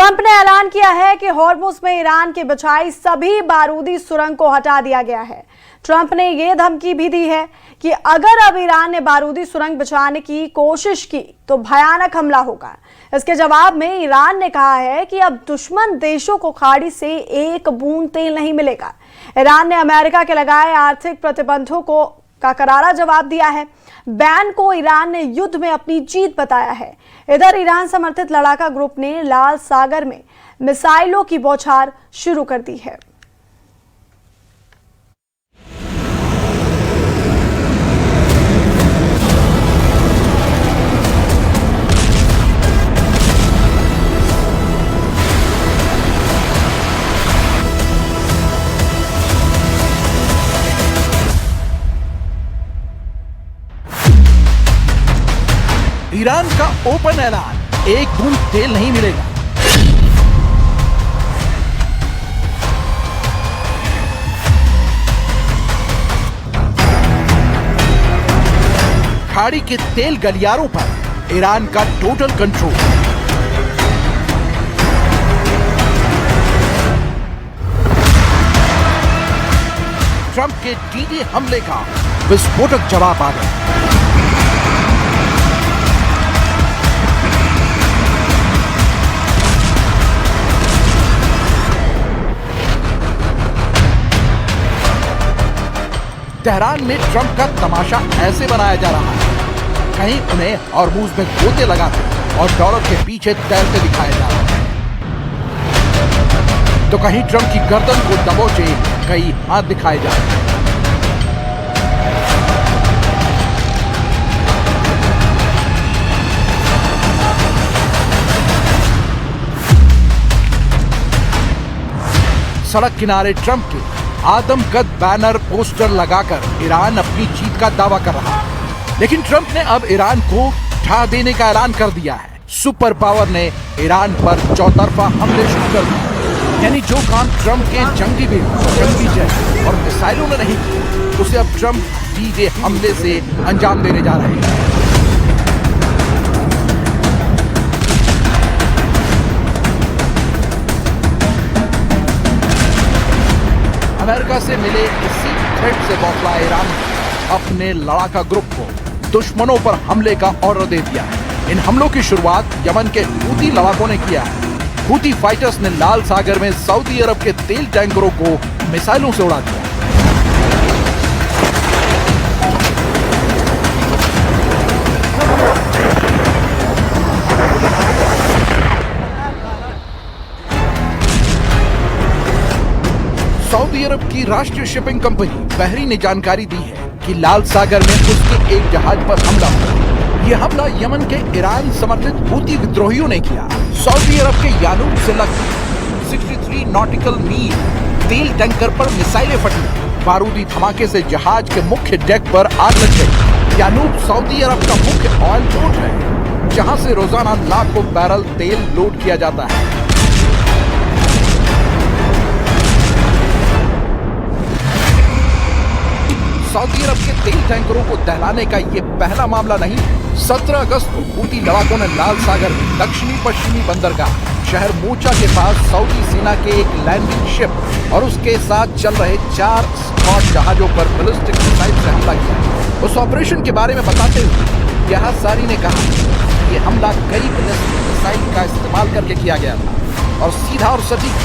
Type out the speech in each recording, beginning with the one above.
Trump ने ऐलान किया है कि हॉर्मुज़ में ईरान की बचाई सभी बारूदी सुरंग को हटा दिया गया है। ट्रंप ने यह धमकी भी दी है कि अगर अब ईरान ने बारूदी सुरंग बचाने की कोशिश की तो भयानक हमला होगा। इसके जवाब में ईरान ने कहा है कि अब दुश्मन देशों को खाड़ी से एक बूंद तेल नहीं मिलेगा। ईरान ने अमेरिका के लगाए आर्थिक प्रतिबंधों का करारा जवाब दिया है। बैन को ईरान ने युद्ध में अपनी जीत बताया है। इधर ईरान समर्थित लड़ाका ग्रुप ने लाल सागर में मिसाइलों की बौछार शुरू कर दी है। ईरान का ओपन ऐलान, एक बूंद तेल नहीं मिलेगा। खाड़ी के तेल गलियारों पर ईरान का टोटल कंट्रोल। ट्रंप के डी-डे हमले का विस्फोटक जवाब आ गया। तेहरान में ट्रंप का तमाशा ऐसे बनाया जा रहा है, कहीं उन्हें हॉर्मुज़ में गोते लगाते और डॉलर के पीछे तैरते दिखाया जा रहा है, तो कहीं ट्रंप की गर्दन को दबोचे कई हाथ दिखाए जा रहे हैं। सड़क किनारे ट्रंप के आदमकद बैनर पोस्टर लगाकर ईरान अपनी जीत का दावा कर रहा है, लेकिन ट्रंप ने अब ईरान को ढा देने का ऐलान कर दिया है। सुपर पावर ने ईरान पर चौतरफा हमले शुरू कर दिए, यानी जो काम ट्रंप के जंगी जेट और मिसाइलों ने नहीं किया, उसे अब ट्रंप डी-डे हमले से अंजाम देने जा रहे हैं। अमेरिका से मिले इसी थ्रेट से बौखला ईरान ने अपने लड़ाका ग्रुप को दुश्मनों पर हमले का ऑर्डर दे दिया है। इन हमलों की शुरुआत यमन के हूती लड़ाकों ने किया है। हूती फाइटर्स ने लाल सागर में सऊदी अरब के तेल टैंकरों को मिसाइलों से उड़ा दिया। सऊदी अरब की राष्ट्रीय शिपिंग कंपनी बहरी ने जानकारी दी है कि लाल सागर में उसके एक जहाज पर हमला हुआ। यह हमला यमन के ईरान समर्थित हूती विद्रोहियों ने किया। सऊदी अरब के यानूब से लगभग 63 नॉटिकल मील तेल टैंकर पर मिसाइलें फटी। बारूदी धमाके से जहाज के मुख्य डेक पर आग लग गई। यानूब सऊदी अरब का मुख्य ऑयल पोर्ट है, जहां से रोजाना लाखों बैरल तेल लोड किया जाता है। सऊदी अरब के तेल टैंकरों को दहलाने का ये पहला मामला नहीं। 17 अगस्त को हूती लड़ाकों ने लाल सागर में दक्षिणी पश्चिमी बंदरगाह शहर मोचा के पास सऊदी सेना के एक लैंडिंग शिप और उसके साथ चल रहे 4 स्कॉट जहाजों पर बैलिस्टिक मिसाइल से हमला किया। उस ऑपरेशन के बारे में बताते हुए यहासारी ने कहा कि ये हमला कई बैलिस्टिक मिसाइल का इस्तेमाल करके किया गया था और सीधा और सटीक,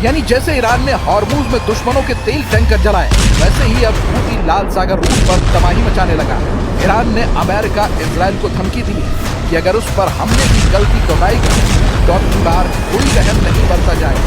यानी जैसे ईरान ने हॉर्मुज़ में दुश्मनों के तेल टैंकर जलाए, वैसे ही अब हूती लाल सागर रूट पर तबाही मचाने लगा। ईरान ने अमेरिका इजराइल को धमकी दी है कि अगर उस पर हमले की गलती दोहराएगा तो अब की बार कोई रहम नहीं बरता जाएगा।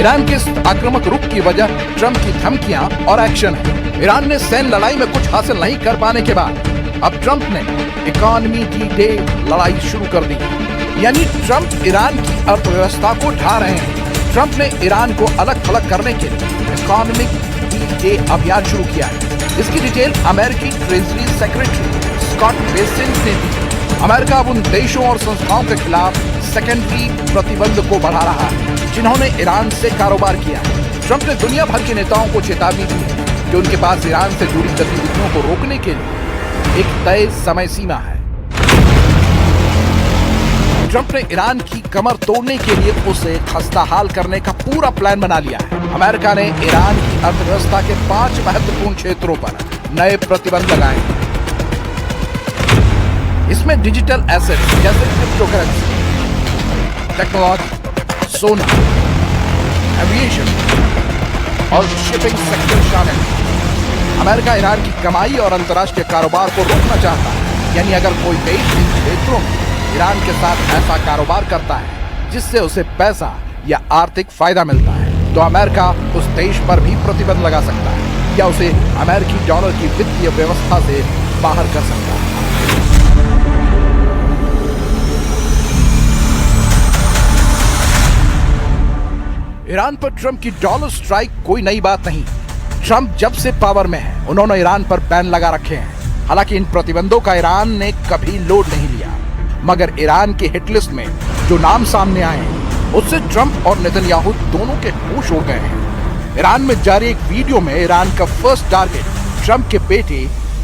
ईरान के आक्रामक रुख की वजह ट्रंप की धमकियां और एक्शन है। ईरान ने सैन्य लड़ाई में कुछ हासिल नहीं कर पाने के बाद अब ट्रंप ने इकोनॉमी डी-डे लड़ाई शुरू कर दी। यानी ट्रंप ईरान की अर्थव्यवस्था को ढा रहे हैं। ट्रंप ने ईरान को अलग थलग करने के लिए इकोनॉमिक डे अभियान शुरू किया है। इसकी डिटेल अमेरिकी ट्रेजरी सेक्रेटरी स्कॉट बेसेंट ने दी। अमेरिका अब उन देशों और संस्थाओं के खिलाफ सेकेंडरी प्रतिबंध को बढ़ा रहा है जिन्होंने ईरान से कारोबार किया है। ट्रंप ने दुनिया भर के नेताओं को चेतावनी दी है कि उनके पास ईरान से जुड़ी गतिविधियों को रोकने के लिए एक तय समय सीमा है। ट्रंप ने ईरान की कमर तोड़ने के लिए उसे खस्ताहाल करने का पूरा प्लान बना लिया है। अमेरिका ने ईरान की अर्थव्यवस्था के 5 महत्वपूर्ण क्षेत्रों पर नए प्रतिबंध लगाए हैं। इसमें डिजिटल एसेट्स जैसे क्रिप्टोकरेंसी, टेक्नोलॉजी, सोना, एविएशन और शिपिंग सेक्टर शामिल है। अमेरिका ईरान की कमाई और अंतर्राष्ट्रीय कारोबार को रोकना चाहता है। यानी अगर कोई देश इन क्षेत्रों में ईरान के साथ ऐसा कारोबार करता है जिससे उसे पैसा या आर्थिक फायदा मिलता है तो अमेरिका उस देश पर भी प्रतिबंध लगा सकता है या उसे अमेरिकी डॉलर की वित्तीय व्यवस्था से बाहर कर सकता है। ईरान पर ट्रंप की डॉलर स्ट्राइक कोई नई बात नहीं। ट्रंप जब से पावर में है उन्होंने ईरान पर बैन लगा रखे हैं। हालांकि इन प्रतिबंधों का ईरान ने कभी लोड नहीं लिया, मगर ईरान के हिट लिस्ट में जो नाम सामने आए हैं उससे ट्रंप और नेतन्याहू दोनों के होश उड़ गए हैं। ईरान में जारी एक वीडियो में ईरान का फर्स्ट टारगेट ट्रंप के बेटे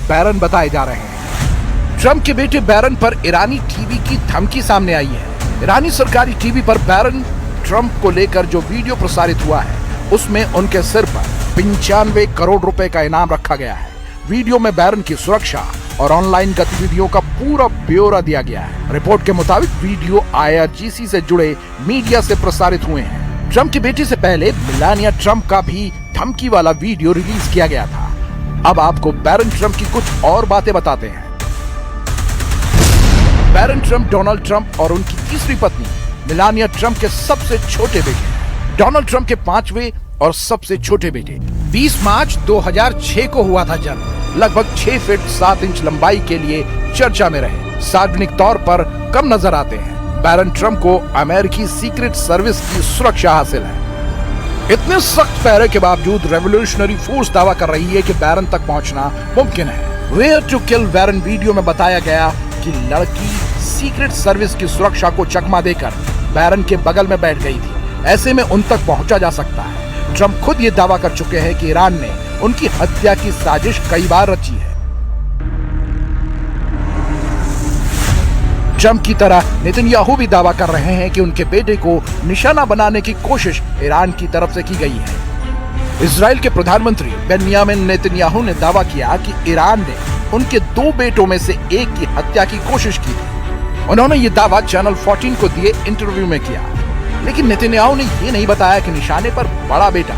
बैरन बताए जा रहे हैं। ट्रंप के बेटे बैरन पर ईरानी टीवी की धमकी सामने आई है। ईरानी सरकारी टीवी पर बैरन ट्रंप को लेकर जो वीडियो प्रसारित हुआ है उसमें उनके सिर पर 95 करोड़ रुपए का इनाम रखा गया है। वीडियो में बैरन की सुरक्षा और ऑनलाइन गतिविधियों का पूरा ब्यौरा दिया गया है। रिपोर्ट के मुताबिक वीडियो IRGC से जुड़े मीडिया से प्रसारित हुए हैं। ट्रंप की बेटी से पहले मेलानिया ट्रंप का भी धमकी वाला वीडियो रिलीज किया गया था। अब आपको बैरन ट्रंप की कुछ और बातें बताते हैं। बैरन ट्रंप डोनाल्ड ट्रंप और उनकी तीसरी पत्नी मेलानिया ट्रंप के सबसे छोटे बेटे। डोनाल्ड ट्रंप के 5वें और सबसे छोटे बेटे 20 मार्च 2006 को हुआ था जन्म। लगभग 6 फीट 7 इंच लंबाई के लिए चर्चा में रहे। सार्वजनिक तौर पर कम नजर आते हैं। बैरन ट्रंप को अमेरिकी सीक्रेट सर्विस की सुरक्षा हासिल है। इतने सख्त पहरे के बावजूद रेवोल्यूशनरी फोर्स दावा कर रही है कि बैरन तक पहुंचना मुमकिन है। वेयर टू किल बैरन वीडियो में बताया गया कि लड़की सीक्रेट सर्विस की सुरक्षा को चकमा देकर बैरन के बगल में बैठ गई थी। ऐसे में उन तक पहुंचा जा सकता है। ट्रंप खुद ये दावा कर चुके हैं कि ईरान ने उनकी हत्या की साजिश कई बार रची है। ट्रंप की तरह नेतन्याहू भी दावा कर रहे हैं कि उनके बेटे को निशाना बनाने की कोशिश ईरान की तरफ से की गई है। इजराइल के प्रधानमंत्री बेन्यामिन नेतन्याहू ने दावा किया कि ईरान ने उनके 2 बेटों में से एक की हत्या की कोशिश की थी। उन्होंने ये दावा चैनल 14 को दिए इंटरव्यू में किया, लेकिन नेतन्याहू ने ये नहीं बताया कि निशाने पर बड़ा बेटा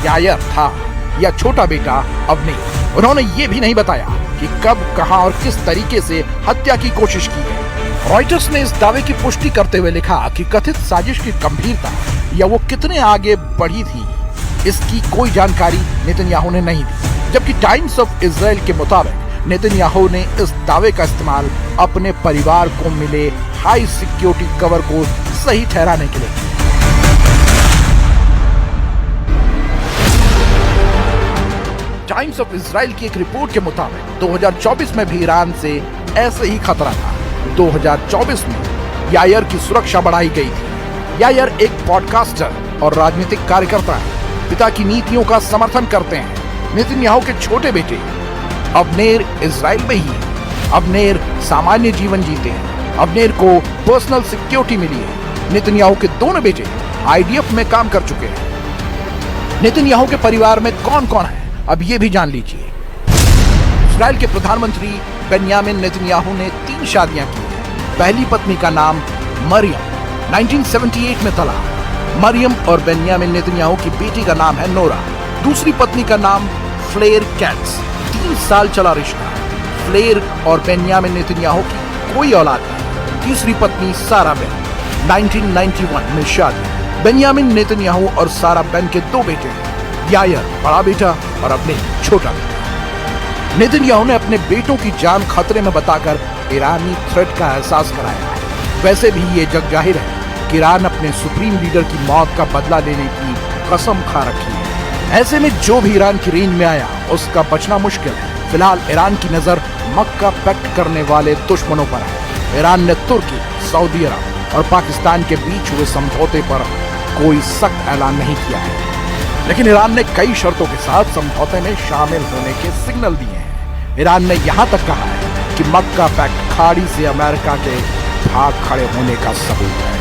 यायर था या छोटा बेटा अवनीर। उन्होंने ये भी नहीं बताया कि कब, कहां और किस तरीके से हत्या की कोशिश की गई। रॉयटर्स ने इस दावे की पुष्टि करते हुए लिखा कि कथित साजिश की गंभीरता या वो कितने आगे बढ़ी थी इसकी कोई जानकारी नेतन्याहू ने नहीं दी। जबकि टाइम्स ऑफ इजराइल के मुताबिक नेतन्याहू ने इस दावे का इस्तेमाल अपने परिवार को मिले हाई सिक्योरिटी कवर को सही ठहराने के लिए। टाइम्स ऑफ इजराइल की एक रिपोर्ट के मुताबिक 2024 में भी ईरान से ऐसे ही खतरा था। 2024 में यायर की सुरक्षा बढ़ाई गई थी। यायर एक पॉडकास्टर और राजनीतिक कार्यकर्ता है। पिता की नीतियों का समर्थन करते हैं। नेतन्याहू के छोटे बेटे अवनेर इजराइल में ही है। अवनेर सामान्य जीवन जीते हैं। अवनेर को पर्सनल सिक्योरिटी मिली है। नेतन्याहू के दोनों बेटे IDF में काम कर चुके हैं। नेतन्याहू के परिवार में कौन कौन है अब ये भी जान लीजिए। इजराइल के प्रधानमंत्री बेन्यामिन नेतन्याहू ने 3 शादियां की हैं। पहली पत्नी का नाम मरियम 1978 में तलाक। मरियम और बेन्यामिन नेतन्याहू की बेटी का नाम है नोरा। दूसरी पत्नी का नाम फ्लेयर कैट्स। 3 साल चला रिश्ता। फ्लेयर और बेन्यामिन नेतन्याहू की कोई औलाद नहीं। तीसरी पत्नी सारा बेन 1991 में शादी। बेन्यामिन नेतन्याहू और सारा बेन के 2 बेटे हैं। यायर बड़ा बेटा और अपने छोटा बेटा। नेतन्याहू ने अपने बेटों की जान खतरे में बताकर ईरानी थ्रेट का एहसास कराया है। वैसे भी ये जग जाहिर है कि ईरान अपने सुप्रीम लीडर की मौत का बदला लेने की कसम खा रखी है। ऐसे में जो भी ईरान की रेंज में आया उसका बचना मुश्किल है। फिलहाल ईरान की नजर मक्का पैक्ट करने वाले दुश्मनों पर है। ईरान ने तुर्की, सऊदी अरब और पाकिस्तान के बीच हुए समझौते पर कोई सख्त ऐलान नहीं किया है, लेकिन ईरान ने कई शर्तों के साथ समझौते में शामिल होने के सिग्नल दिए हैं। ईरान ने यहां तक कहा है कि मक्का पैक्ट खाड़ी से अमेरिका के भाग खड़े होने का सबूत है।